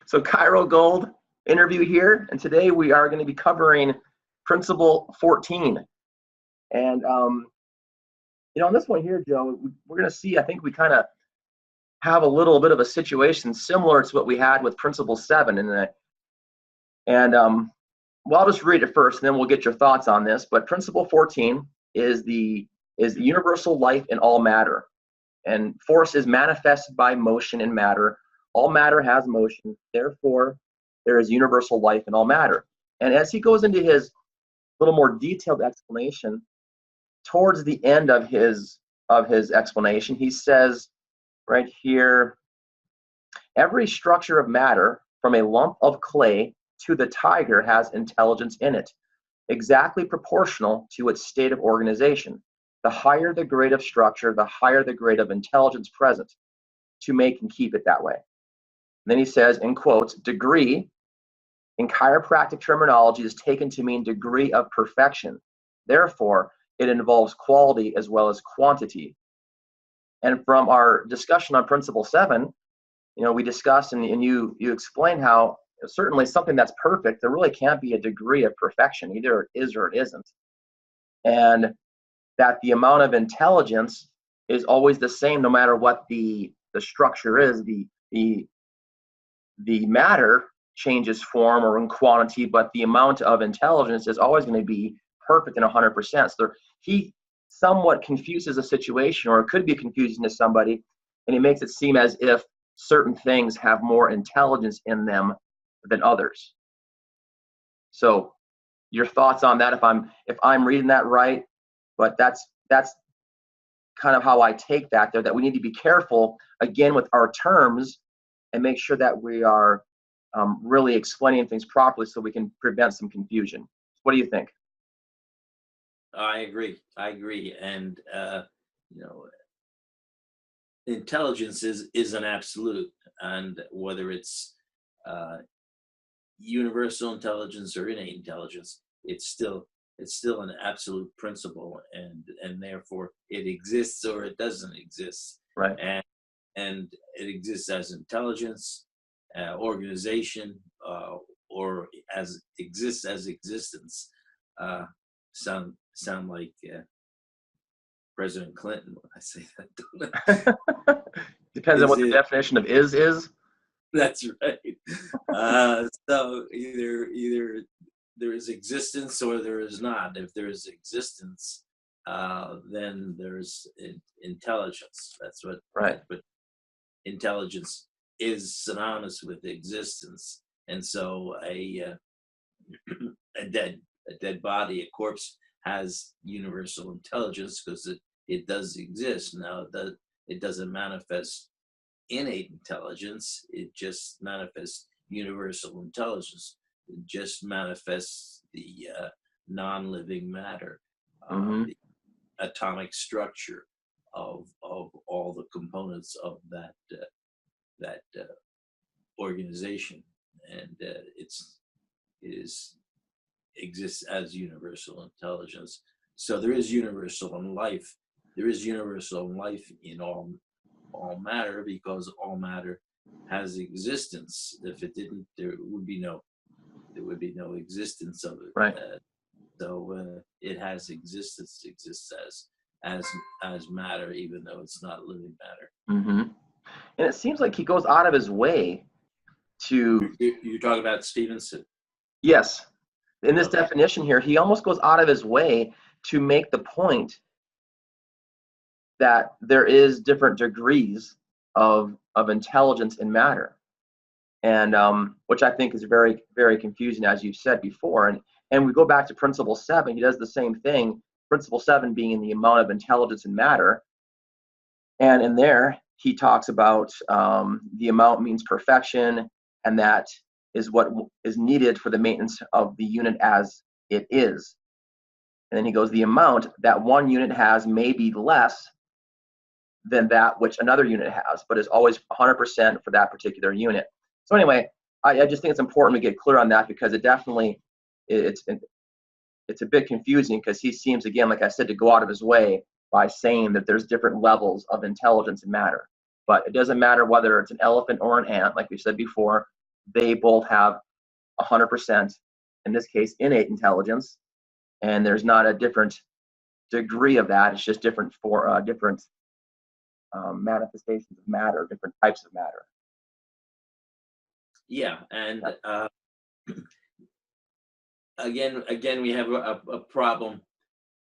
So Chiro Gold interview here, and today we are going to be covering Principle 14. And on this one here, Joe, we're going to see, I think we kind of have a little bit of a situation similar to what we had with Principle 7. Well, I'll just read it first, and then we'll get your thoughts on this. But Principle 14 is the universal life in all matter. And force is manifested by motion in matter. All matter has motion. Therefore, there is universal life in all matter. And as he goes into his little more detailed explanation, towards the end of his explanation, he says right here, every structure of matter, from a lump of clay to the tiger, has intelligence in it, exactly proportional to its state of organization. The higher the grade of structure, the higher the grade of intelligence present to make and keep it that way. And then he says, in quotes, degree in chiropractic terminology is taken to mean degree of perfection. Therefore, it involves quality as well as quantity. And from our discussion on Principle 7, we discussed and you explain how certainly something that's perfect, there really can't be a degree of perfection. Either it is or it isn't. And that the amount of intelligence is always the same no matter what the structure is. The matter changes form or in quantity, but the amount of intelligence is always going to be perfect and 100%. So he somewhat confuses a situation, or it could be confusing to somebody, and he makes it seem as if certain things have more intelligence in them than others. So your thoughts on that, if I'm reading that right? But that's kind of how I take that there, that we need to be careful, again, with our terms and make sure that we are really explaining things properly so we can prevent some confusion. What do you think? I agree. And, intelligence is an absolute, and whether it's universal intelligence or innate intelligence, it's still an absolute principle, and therefore it exists or it doesn't exist. Right. And it exists as intelligence, organization, or exists as existence. Sound like President Clinton when I say that, don't I? Depends on what the definition of is. That's right. So either there is existence or there is not. If there is existence, then there's intelligence. That's what. Right. But intelligence is synonymous with existence, and so a dead body, a corpse, has universal intelligence because it does exist. Now it doesn't manifest innate intelligence. It just manifests universal intelligence. It just manifests the non-living matter, the atomic structure of all the components of that organization, and it exists as universal intelligence. So there is universal in life. There is universal in life in all matter, because all matter has existence. If it didn't, there would be no existence of it. Right. So it has existence. It exists as matter, even though it's not living matter. Mm-hmm. And it seems like he goes out of his way to. You're talking about Stevenson. Yes. In this definition here, he almost goes out of his way to make the point that there is different degrees of intelligence in matter, and which I think is very, very confusing, as you've said before. And we go back to Principle 7. He does the same thing. Principle 7 being the amount of intelligence in matter, and in there he talks about the amount means perfection, and that is what is needed for the maintenance of the unit as it is. And then he goes, the amount that one unit has may be less than that which another unit has, but is always 100% for that particular unit. So anyway, I just think it's important to get clear on that, because it definitely, it's a bit confusing, because he seems, again, like I said, to go out of his way by saying that there's different levels of intelligence and matter. But it doesn't matter whether it's an elephant or an ant, like we said before. they both have 100%, in this case, innate intelligence, and there's not a different degree of that. It's just different for different manifestations of matter, different types of matter. Yeah, and again, we have a problem,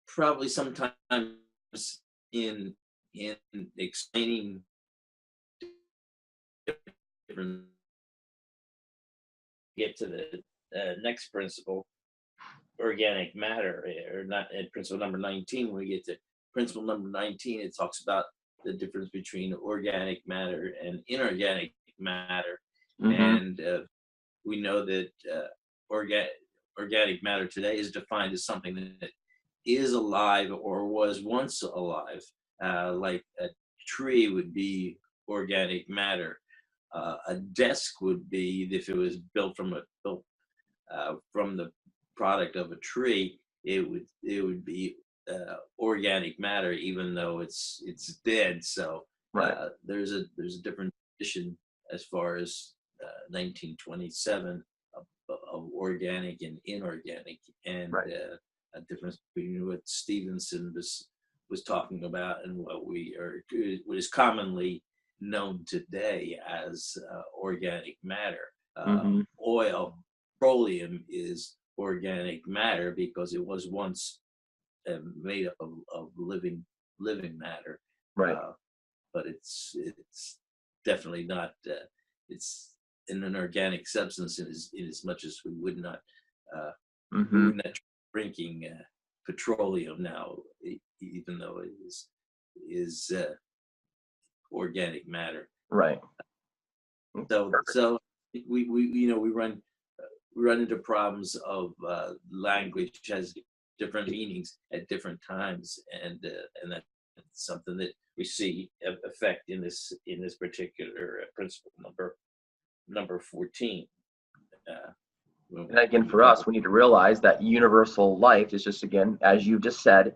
probably sometimes in explaining different. Get to the next principle, organic matter, or not at principle number 19. When we get to principle number 19, it talks about the difference between organic matter and inorganic matter. Mm-hmm. And we know that organic matter today is defined as something that is alive or was once alive, like a tree would be organic matter. A desk would be, if it was built from the product of a tree, it would be organic matter, even though it's dead. So Right. There's a different definition as far as 1927 of organic and inorganic, and Right. A difference between what Stevenson was talking about and what is commonly known today as organic matter. Mm-hmm. Oil, petroleum is organic matter because it was once made up of living matter. Right. But it's definitely not. It's an organic substance in as much as we would not. Mm-hmm. We would not drinking petroleum now, even though it is organic matter. Right. So we run into problems of language which has different meanings at different times, and that's something that we see effect in this particular principle number 14. And again, for us, we need to realize that universal life is just, again, as you just said,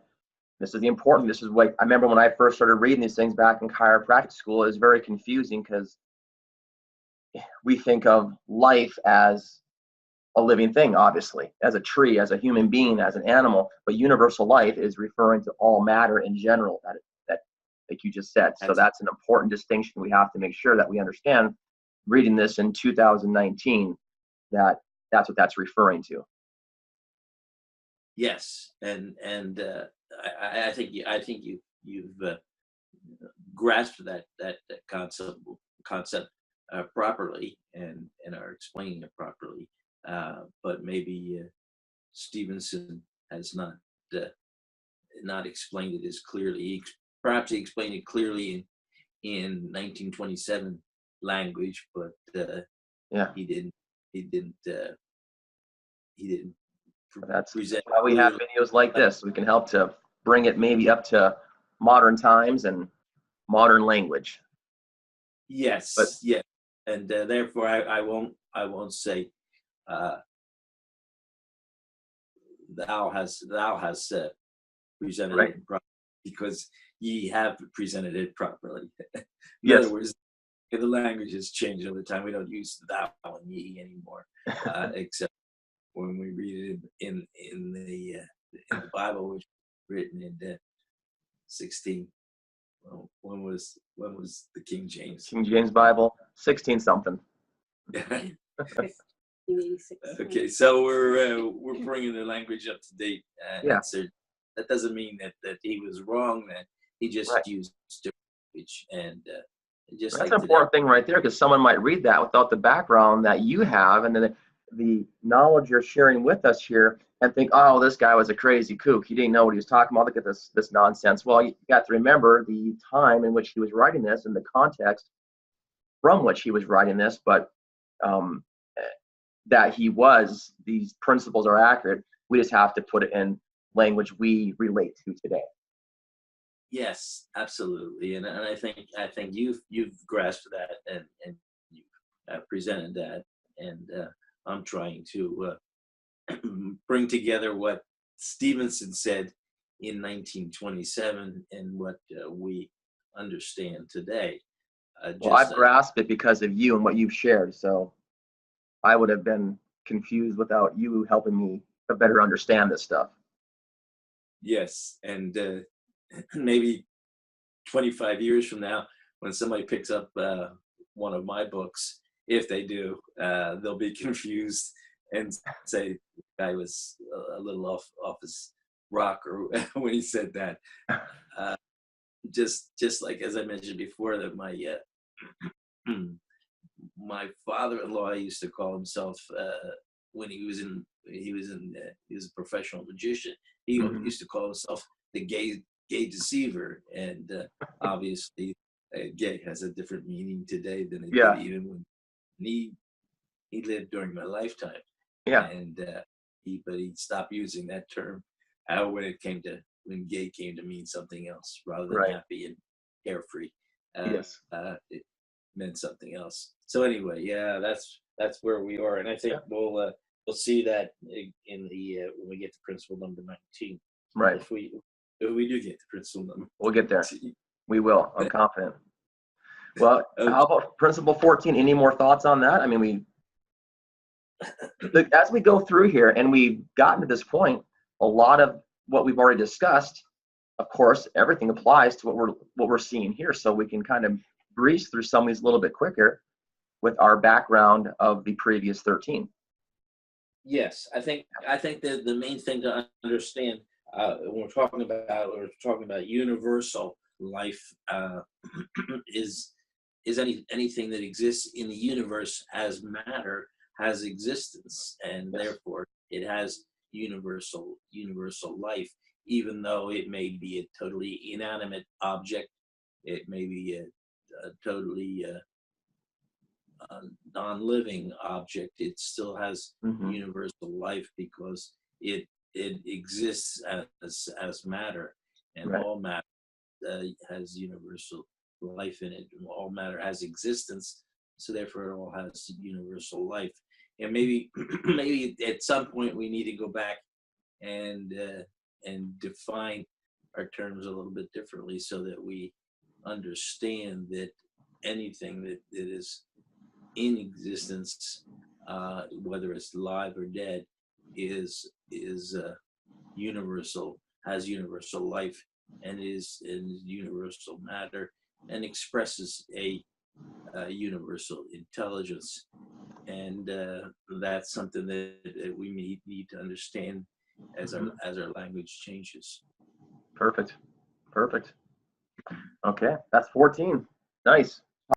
this is the important. This is what I remember when I first started reading these things back in chiropractic school. It was very confusing because we think of life as a living thing, obviously, as a tree, as a human being, as an animal. But universal life is referring to all matter in general, that like you just said. So that's an important distinction we have to make sure that we understand, reading this in 2019, that that's what that's referring to. Yes, and I think you've grasped that concept properly and are explaining it properly. But maybe Stevenson has not explained it as clearly. Perhaps he explained it clearly in 1927 language, but he didn't. That's present why we have videos like this. We can help to bring it maybe up to modern times and modern language. Yes, and therefore I won't say thou has presented it properly, because ye have presented it properly. In other words, the language has changed over time. We don't use thou and ye anymore, except when we read it in the Bible, which was written in 16. Well, when was the King James? King James Bible, 16 something. Okay, so we're bringing the language up to date. So that doesn't mean that he was wrong. That he just used different language, and just that's like an important thing right there, because someone might read that without the background that you have, and then the knowledge you're sharing with us here, and think, oh, this guy was a crazy kook. He didn't know what he was talking about. Look at this nonsense. Well, you got to remember the time in which he was writing this and the context from which he was writing this, but that these principles are accurate. We just have to put it in language we relate to today. Yes, absolutely, and I think you've grasped that, and you've presented that, and I'm trying to bring together what Stevenson said in 1927 and what we understand today. Well, I've grasped it because of you and what you've shared. So I would have been confused without you helping me to better understand this stuff. Yes, and maybe 25 years from now, when somebody picks up one of my books, if they do, they'll be confused and say I was a little off his rocker when he said that. Uh, just like as I mentioned before, that my my father-in-law used to call himself when he was a professional magician. He Hmm. used to call himself the gay deceiver, and obviously gay has a different meaning today than it did Yeah, even when he lived during my lifetime. yeah, And he stopped using that term when gay came to mean something else rather than right. happy and carefree. Yes. It meant something else. So anyway, yeah, that's where we are, and I think Yeah. we'll see that in the when we get to principle number 19, Right. if we do get to principle number We'll get there. 19. We will. I'm confident. Well, Okay. how about principle 14? Any more thoughts on that? I mean, as we go through here and we've gotten to this point, a lot of what we've already discussed, of course, everything applies to what we're seeing here. So we can kind of breeze through some of these a little bit quicker with our background of the previous 13. Yes, I think that the main thing to understand when we're talking about universal life is anything that exists in the universe as matter has existence, and Yes. therefore it has universal life, even though it may be a totally inanimate object. It may be a totally non-living object. It still has Hmm. universal life because it exists as matter, and Right. all matter has universal life in it. And all matter has existence, so therefore it all has universal life. And maybe maybe at some point we need to go back and define our terms a little bit differently so that we understand that anything that is in existence, whether it's live or dead, is universal, has universal life, and is in universal matter, and expresses a universal intelligence. And that's something that we need to understand as our Hmm. as our language changes. Perfect. Perfect. Okay. That's 14. Nice.